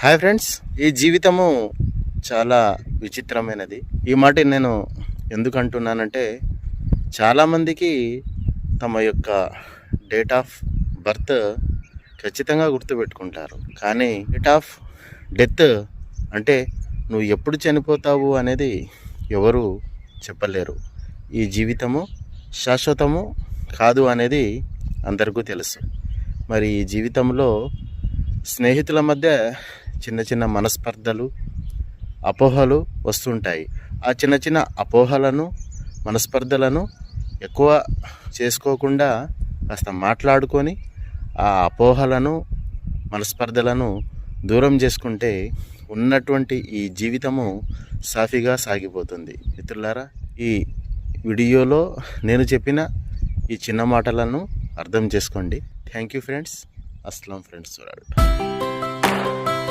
Hi friends, ఈ జీవితము చాలా విచిత్రమైనది. ఈ మాట నేను ఎందుకు అంటున్నానంటే, చాలామందికి తమ యొక్క డేట్ ఆఫ్ బర్త్ ఖచ్చితంగా గుర్తుపెట్టుకుంటారు. కానీ డేట్ ఆఫ్ డెత్ అంటే నువ్వు ఎప్పుడు చనిపోతావు అనేది ఎవరు చెప్పలేరు. ఈ జీవితము శాశ్వతము కాదు అనేది అందరికీ తెలుసు. మరి ఈ జీవితంలో స్నేహితుల మధ్య చిన్న చిన్న మనస్పర్ధలు, అపోహలు వస్తుంటాయి. ఆ చిన్న చిన్న అపోహలను, మనస్పర్ధలను ఎక్కువ చేసుకోకుండా కాస్త మాట్లాడుకొని ఆ అపోహలను, మనస్పర్ధలను దూరం చేసుకుంటే ఉన్నటువంటి ఈ జీవితము సాఫీగా సాగిపోతుంది. మిత్రులారా, ఈ వీడియోలో నేను చెప్పిన ఈ చిన్న మాటలను అర్థం చేసుకోండి. Thank you friends. అస్సలం ఫ్రెండ్స్. చూడాలి.